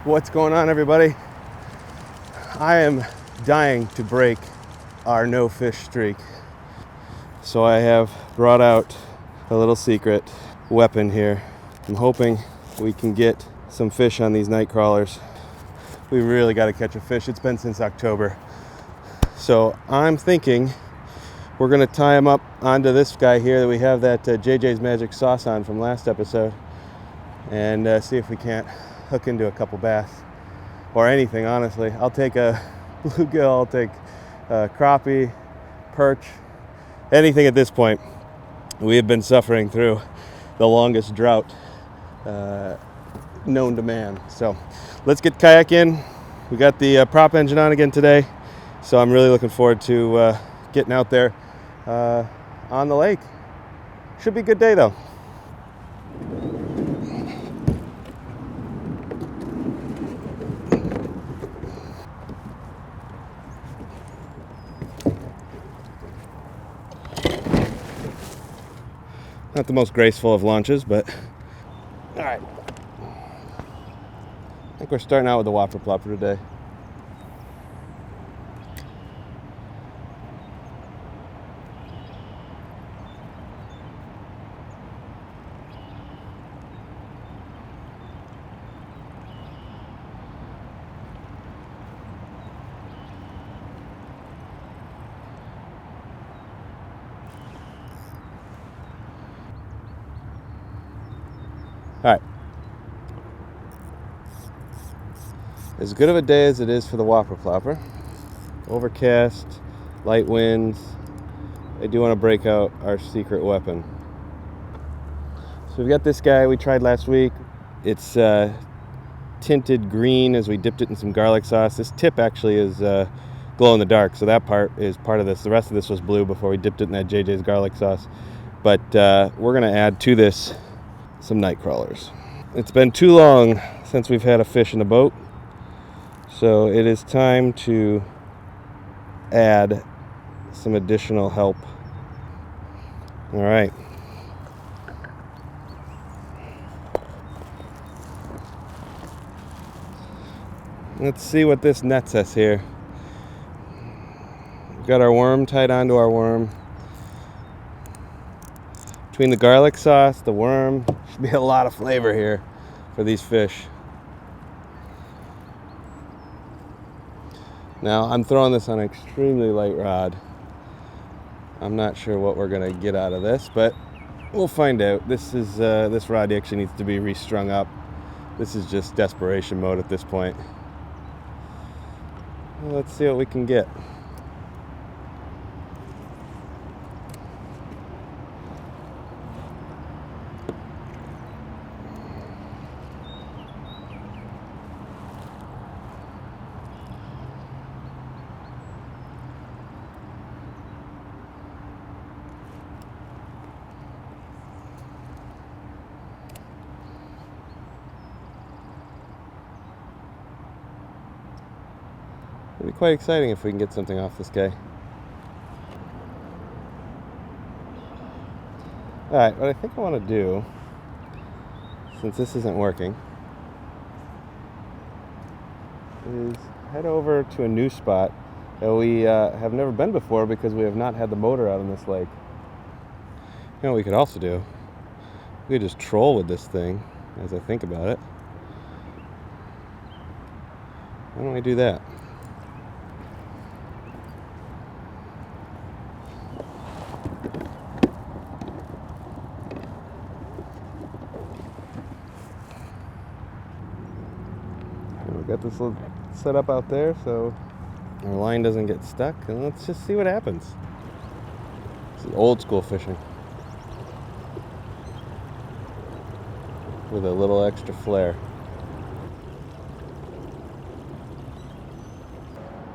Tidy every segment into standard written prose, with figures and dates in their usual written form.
What's going on, everybody? I am dying to break our no fish streak. So I have brought out a little secret weapon here. I'm hoping we can get some fish on these night crawlers. We really got to catch a fish. It's been since October. So I'm thinking we're going to tie him up onto this guy here that we have that JJ's Magic Sauce on from last episode, and see if we can't hook into a couple bass or anything. Honestly, I'll take a bluegill, I'll take a crappie, perch, anything at this point. We have been suffering through the longest drought known to man. So let's get kayak in. We got the prop engine on again today, so I'm really looking forward to getting out there on the lake. Should be a good day though. Not the most graceful of launches, but all right. I think we're starting out with the Whopper Plopper today. All right. As good of a day as it is for the Whopper Plopper. Overcast, light winds. I do want to break out our secret weapon. So we've got this guy we tried last week. It's tinted green as we dipped it in some garlic sauce. This tip actually is glow in the dark, so that part is part of this. The rest of this was blue before we dipped it in that JJ's garlic sauce. But we're going to add to this some night crawlers. It's been too long since we've had a fish in the boat, so it is time to add some additional help. All right. Let's see what this nets us here. We've got our worm tied onto our worm. Between the garlic sauce, the worm, should be a lot of flavor here for these fish. Now, I'm throwing this on an extremely light rod. I'm not sure what we're gonna get out of this, but we'll find out. This rod actually needs to be restrung up. This is just desperation mode at this point. Well, let's see what we can get. It'll be quite exciting if we can get something off this guy. Alright, what I think I want to do, since this isn't working, is head over to a new spot that we have never been before because we have not had the motor out on this lake. You know what we could also do? We could just troll with this thing as I think about it. Why don't we do that? Got this little set up out there so our line doesn't get stuck, and let's just see what happens. This is old school fishing with a little extra flair.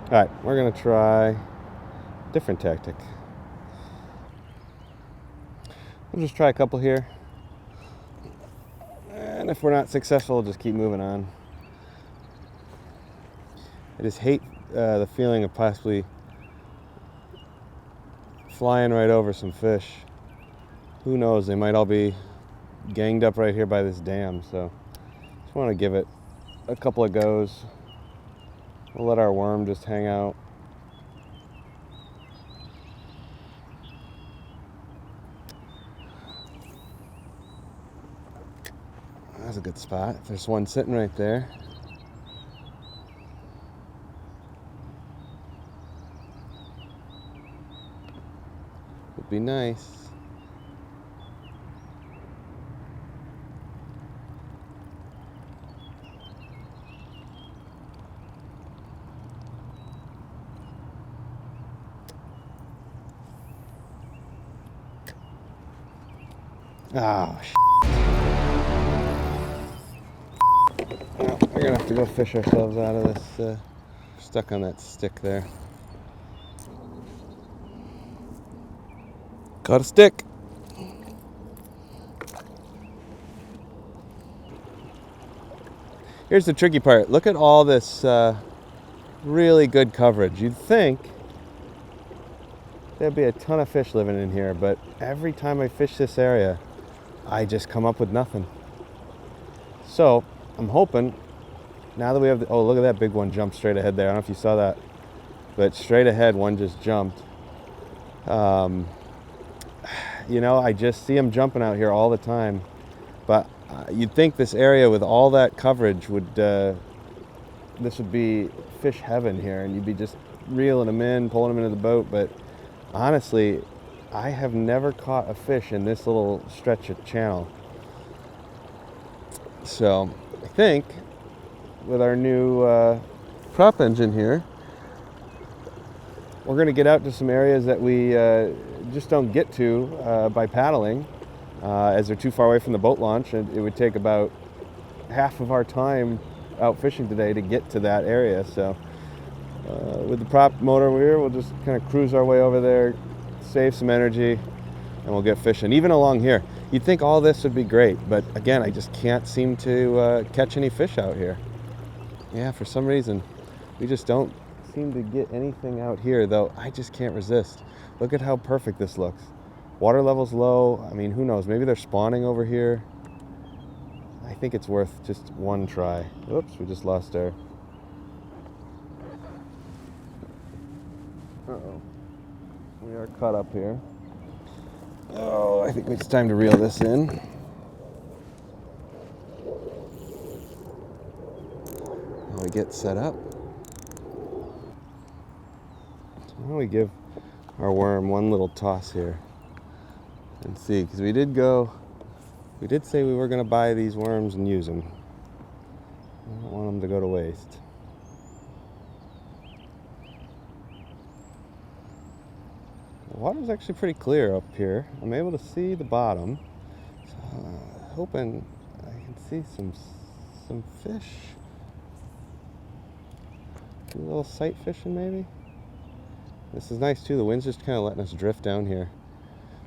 Alright, we're gonna try a different tactic. We'll just try a couple here, and if we're not successful, we'll just keep moving on. I just hate the feeling of possibly flying right over some fish. Who knows, they might all be ganged up right here by this dam, so just want to give it a couple of goes. We'll let our worm just hang out. That's a good spot. There's one sitting right there. Would be nice. Oh, well, we're gonna have to go fish ourselves out of this. Stuck on that stick there. Caught a stick. Here's the tricky part. Look at all this really good coverage. You'd think there'd be a ton of fish living in here, but every time I fish this area, I just come up with nothing. So I'm hoping now that we have oh, look at that big one jump straight ahead there. I don't know if you saw that, but straight ahead one just jumped. You know, I just see them jumping out here all the time, but you'd think this area with all that coverage would this would be fish heaven here, and you'd be just reeling them in, pulling them into the boat. But honestly, I have never caught a fish in this little stretch of channel. So I think with our new prop engine here, we're going to get out to some areas that we just don't get to by paddling, as they're too far away from the boat launch, and it would take about half of our time out fishing today to get to that area. So with the prop motor here, we'll just kind of cruise our way over there, save some energy, and we'll get fishing. Even along here, you'd think all this would be great, but again, I just can't seem to catch any fish out here. Yeah, for some reason, we just don't seem to get anything out here, though I just can't resist. Look at how perfect this looks. Water level's low. I mean, who knows? Maybe they're spawning over here. I think it's worth just one try. Oops, we just lost our... Uh-oh. We are caught up here. Oh, I think it's time to reel this in. While we get set up. Why don't we give our worm one little toss here and see, because we did say we were going to buy these worms and use them. I don't want them to go to waste. The water's actually pretty clear up here. I'm able to see the bottom, so hoping I can see some fish. Do a little sight fishing maybe. This is nice too. The wind's just kind of letting us drift down here.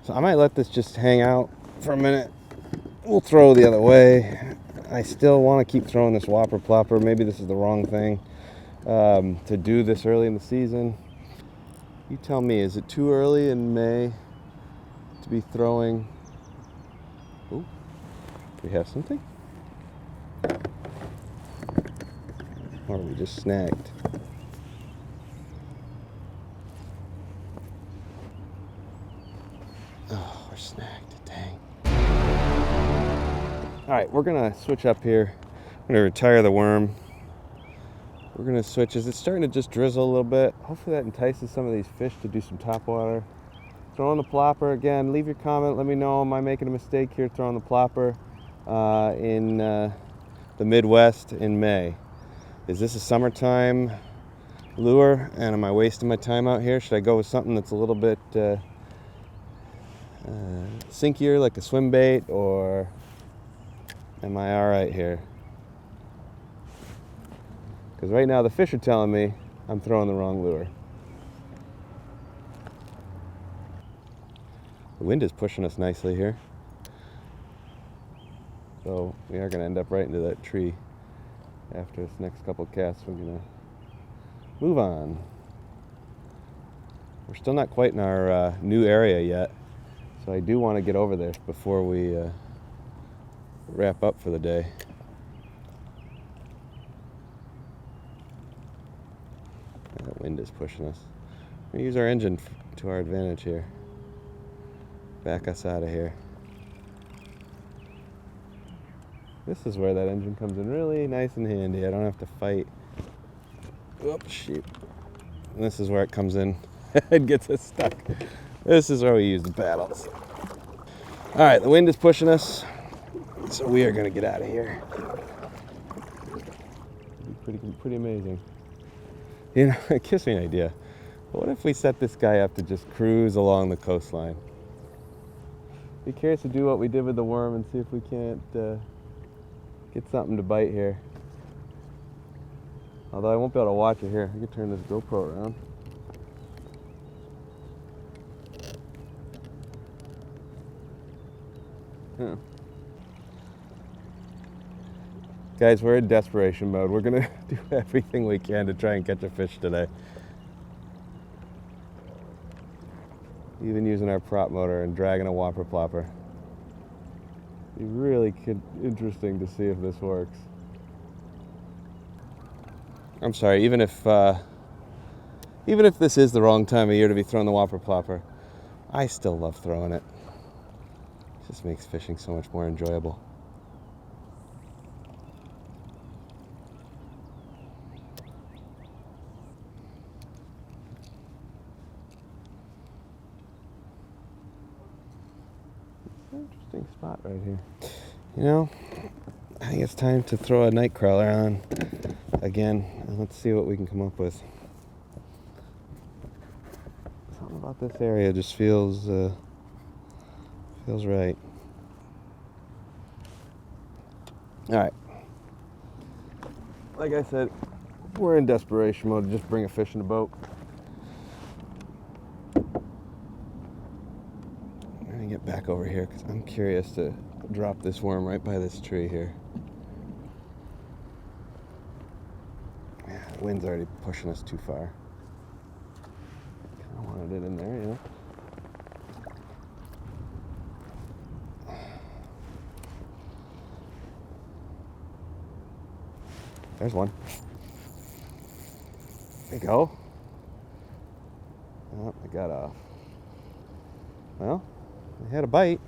So I might let this just hang out for a minute. We'll throw the other way. I still want to keep throwing this Whopper Plopper. Maybe this is the wrong thing to do this early in the season. You tell me, is it too early in May to be throwing? Oh, we have something? Or we just snagged? Oh, we're snagged, dang. All right, we're gonna switch up here. I'm gonna retire the worm. We're gonna switch as it's starting to just drizzle a little bit. Hopefully that entices some of these fish to do some topwater. Throwing the plopper again. Leave your comment. Let me know. Am I making a mistake here throwing the plopper in the Midwest in May? Is this a summertime lure, and am I wasting my time out here? Should I go with something that's a little bit sinkier, like a swim bait, or am I all right here? Because right now the fish are telling me I'm throwing the wrong lure. The wind is pushing us nicely here. So we are going to end up right into that tree. After this next couple casts, we're going to move on. We're still not quite in our new area yet. So I do want to get over there before we wrap up for the day. That wind is pushing us. We use our engine to our advantage here. Back us out of here. This is where that engine comes in really nice and handy. I don't have to fight. Oops, shoot. And this is where it comes in. It gets us stuck. This is where we use the paddles. All right, the wind is pushing us, so we are gonna get out of here. Pretty amazing. You know, it gives me an idea. What if we set this guy up to just cruise along the coastline? Be curious to do what we did with the worm and see if we can't get something to bite here. Although I won't be able to watch it here. I could turn this GoPro around. Huh. Guys, we're in desperation mode. We're gonna do everything we can to try and catch a fish today. Even using our prop motor and dragging a Whopper Plopper. Be really interesting to see if this works. I'm sorry, even if this is the wrong time of year to be throwing the Whopper Plopper, I still love throwing it. It just makes fishing so much more enjoyable. Interesting spot right here. You know, I think it's time to throw a night crawler on again, and let's see what we can come up with. Something about this area just feels right. All right. Like I said, we're in desperation mode to just bring a fish in the boat. Get back over here because I'm curious to drop this worm right by this tree here. Yeah, the wind's already pushing us too far. Kind of wanted it in there, you know. There's one. There you go. Oh, I got off. Well, I had a bite.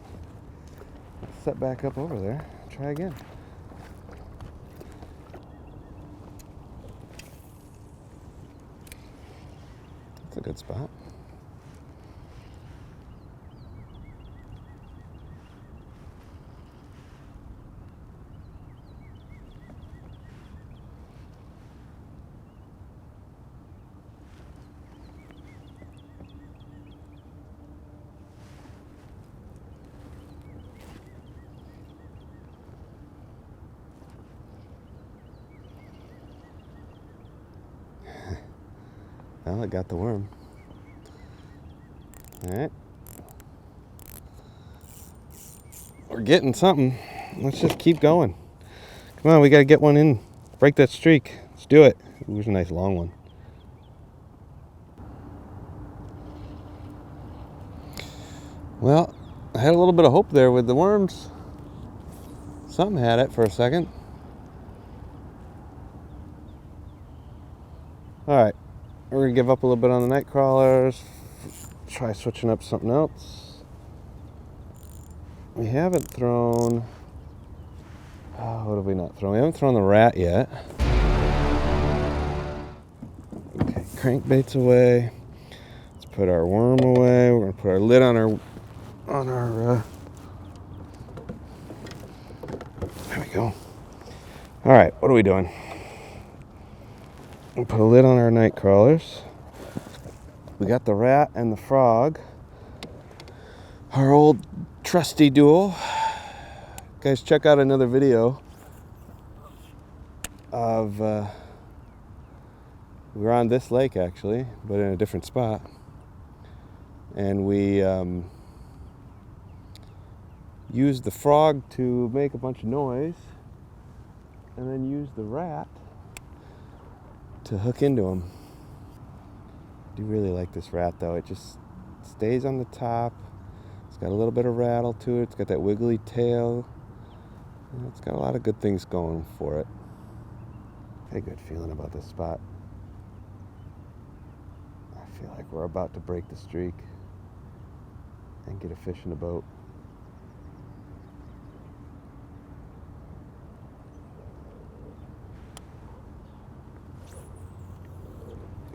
Let's set back up over there. Try again. That's a good spot. Well, I got the worm. All right. We're getting something. Let's just keep going. Come on, we got to get one in. Break that streak. Let's do it. Ooh, there's a nice long one. Well, I had a little bit of hope there with the worms. Something had it for a second. All right. We're gonna give up a little bit on the night crawlers. Try switching up something else. We haven't thrown. What have we not thrown? We haven't thrown the rat yet. Okay, crankbait's away. Let's put our worm away. We're gonna put our lid on our. There we go. All right, what are we doing? We'll put a lid on our night crawlers. We got the rat and the frog. Our old trusty duo. Guys, check out another video of, we were on this lake actually, but in a different spot. And we used the frog to make a bunch of noise, and then used the rat to hook into him. I do really like this rat though. It just stays on the top. It's got a little bit of rattle to it. It's got that wiggly tail. It's got a lot of good things going for it. I had a good feeling about this spot. feel like we're about to break the streak and get a fish in the boat.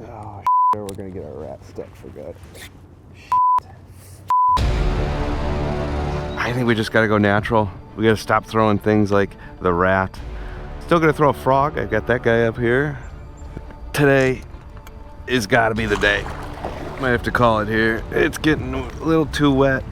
Oh, we're gonna get our rat stuck for good. I think we just gotta go natural. We gotta stop throwing things like the rat. Still gonna throw a frog. I got that guy up here. Today is gotta be the day. Might have to call it here. It's getting a little too wet